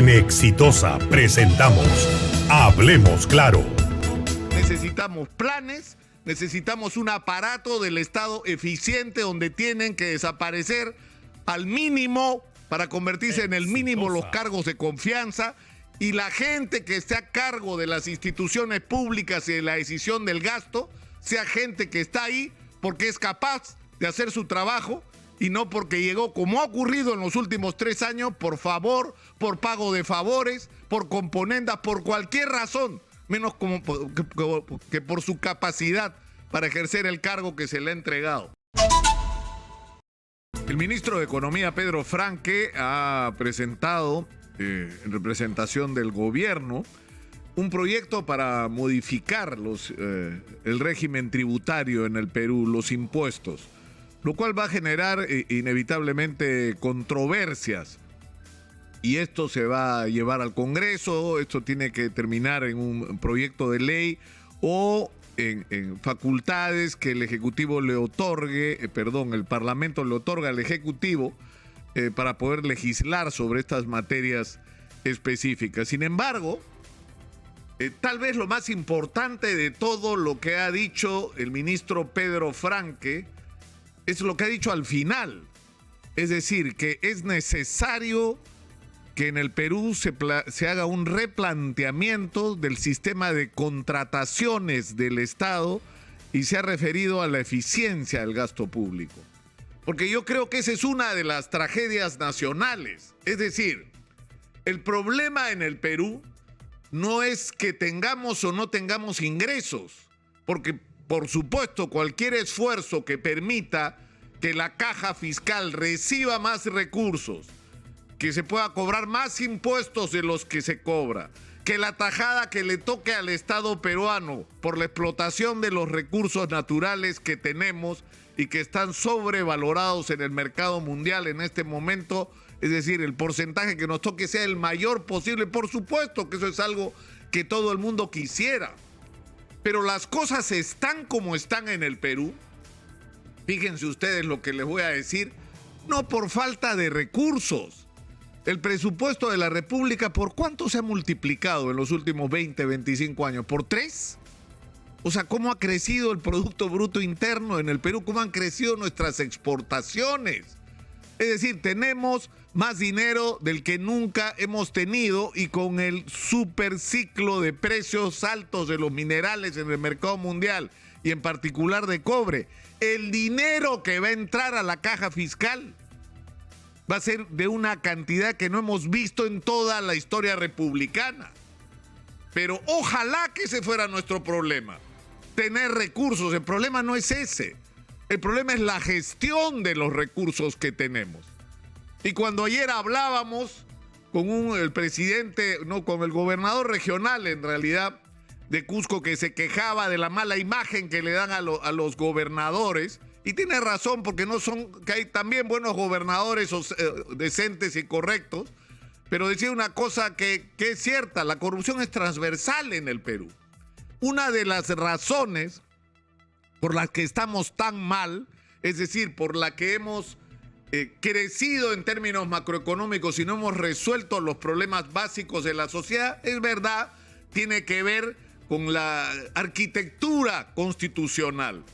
En Exitosa presentamos Hablemos Claro. Necesitamos planes, necesitamos un aparato del Estado eficiente donde tienen que desaparecer al mínimo para convertirse en el mínimo los cargos de confianza, y la gente que esté a cargo de las instituciones públicas y de la decisión del gasto sea gente que está ahí porque es capaz de hacer su trabajo y no porque llegó, como ha ocurrido en los últimos 3 años, por favor, por pago de favores, por componendas, por cualquier razón, menos como que por su capacidad para ejercer el cargo que se le ha entregado. El ministro de Economía, Pedro Franque, ha presentado, en representación del gobierno, un proyecto para modificar el régimen tributario en el Perú, los impuestos, lo cual va a generar inevitablemente controversias. Y esto se va a llevar al Congreso, esto tiene que terminar en un proyecto de ley o en facultades que el Ejecutivo le otorgue, el Parlamento le otorga al Ejecutivo para poder legislar sobre estas materias específicas. Sin embargo, tal vez lo más importante de todo lo que ha dicho el ministro Pedro Franque es lo que ha dicho al final. Es decir, que es necesario que en el Perú se haga un replanteamiento del sistema de contrataciones del Estado y se ha referido a la eficiencia del gasto público. Porque yo creo que esa es una de las tragedias nacionales. Es decir, el problema en el Perú no es que tengamos o no tengamos ingresos, porque por supuesto cualquier esfuerzo que permita que la caja fiscal reciba más recursos, que se pueda cobrar más impuestos de los que se cobra, que la tajada que le toque al Estado peruano por la explotación de los recursos naturales que tenemos y que están sobrevalorados en el mercado mundial en este momento, es decir, el porcentaje que nos toque sea el mayor posible. Por supuesto que eso es algo que todo el mundo quisiera, pero las cosas están como están en el Perú. Fíjense ustedes lo que les voy a decir, no por falta de recursos. El presupuesto de la República, ¿por cuánto se ha multiplicado en los últimos 20, 25 años? ¿Por 3? O sea, ¿cómo ha crecido el Producto Bruto Interno en el Perú? ¿Cómo han crecido nuestras exportaciones? Es decir, tenemos más dinero del que nunca hemos tenido, y con el superciclo de precios altos de los minerales en el mercado mundial y en particular de cobre, el dinero que va a entrar a la caja fiscal va a ser de una cantidad que no hemos visto en toda la historia republicana. Pero ojalá que ese fuera nuestro problema, tener recursos. El problema no es ese. El problema es la gestión de los recursos que tenemos. Y cuando ayer hablábamos con el gobernador regional, en realidad, de Cusco, que se quejaba de la mala imagen que le dan a los gobernadores, y tiene razón, porque que hay también buenos gobernadores decentes y correctos, pero decía una cosa que es cierta: la corrupción es transversal en el Perú. Una de las razones por las que estamos tan mal, es decir, por la que hemos crecido en términos macroeconómicos y no hemos resuelto los problemas básicos de la sociedad, es verdad, tiene que ver con la arquitectura constitucional,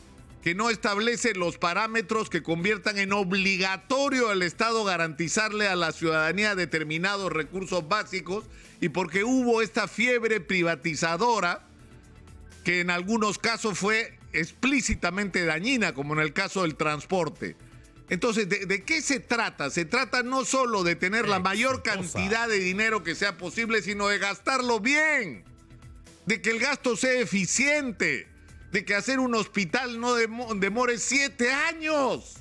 que no establece los parámetros que conviertan en obligatorio al Estado garantizarle a la ciudadanía determinados recursos básicos, y porque hubo esta fiebre privatizadora que en algunos casos fue explícitamente dañina, como en el caso del transporte. Entonces, ¿de qué se trata? Se trata no solo de tener la mayor cantidad de dinero que sea posible, sino de gastarlo bien, de que el gasto sea eficiente, de que hacer un hospital no demore 7 años,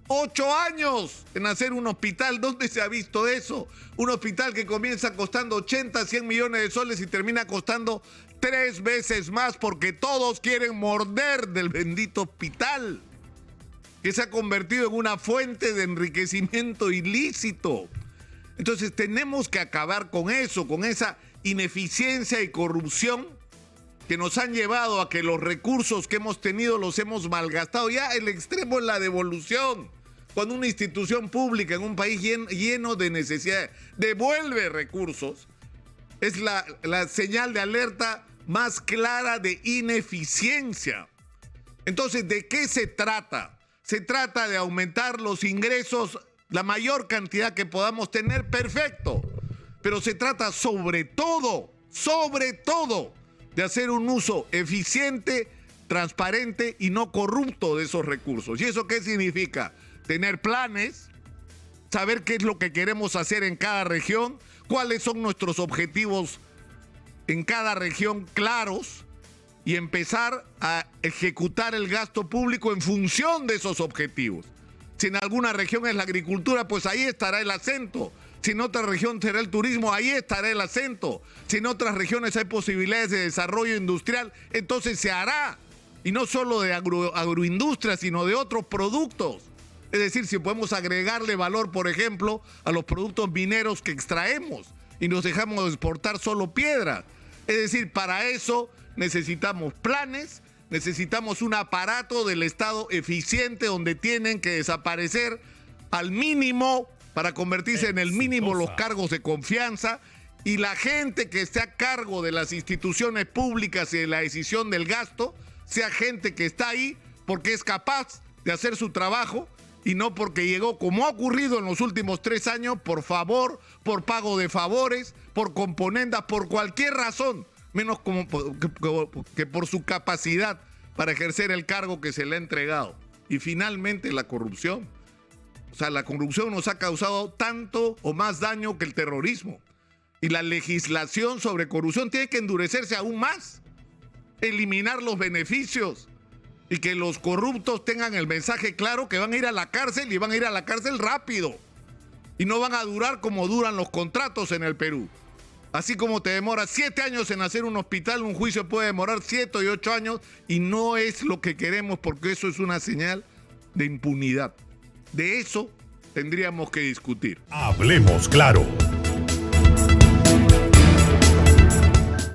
8 años en hacer un hospital. ¿Dónde se ha visto eso? Un hospital que comienza costando 80, 100 millones de soles y termina costando 3 veces más, porque todos quieren morder del bendito hospital, que se ha convertido en una fuente de enriquecimiento ilícito. Entonces tenemos que acabar con eso, con esa ineficiencia y corrupción que nos han llevado a que los recursos que hemos tenido los hemos malgastado. Ya el extremo es la devolución. Cuando una institución pública en un país lleno de necesidades devuelve recursos, es la señal de alerta más clara de ineficiencia. Entonces, ¿de qué se trata? Se trata de aumentar los ingresos, la mayor cantidad que podamos tener, perfecto. Pero se trata sobre todo, de hacer un uso eficiente, transparente y no corrupto de esos recursos. ¿Y eso qué significa? Tener planes, saber qué es lo que queremos hacer en cada región, cuáles son nuestros objetivos en cada región claros y empezar a ejecutar el gasto público en función de esos objetivos. Si en alguna región es la agricultura, pues ahí estará el acento. Si en otra región será el turismo, ahí estará el acento. Si en otras regiones hay posibilidades de desarrollo industrial, entonces se hará. Y no solo de agroindustria, sino de otros productos. Es decir, si podemos agregarle valor, por ejemplo, a los productos mineros que extraemos y nos dejamos de exportar solo piedra. Es decir, para eso necesitamos planes, necesitamos un aparato del Estado eficiente donde tienen que desaparecer al mínimo para convertirse en el mínimo los cargos de confianza y la gente que esté a cargo de las instituciones públicas y de la decisión del gasto sea gente que está ahí porque es capaz de hacer su trabajo y no porque llegó, como ha ocurrido en los últimos 3 años, por favor, por pago de favores, por componendas, por cualquier razón, menos como que por su capacidad para ejercer el cargo que se le ha entregado. Y finalmente la corrupción. O sea, la corrupción nos ha causado tanto o más daño que el terrorismo. Y la legislación sobre corrupción tiene que endurecerse aún más. Eliminar los beneficios y que los corruptos tengan el mensaje claro que van a ir a la cárcel y van a ir a la cárcel rápido. Y no van a durar como duran los contratos en el Perú. Así como te demora 7 años en hacer un hospital, un juicio puede demorar 7 y 8 años y no es lo que queremos porque eso es una señal de impunidad. De eso tendríamos que discutir. Hablemos claro.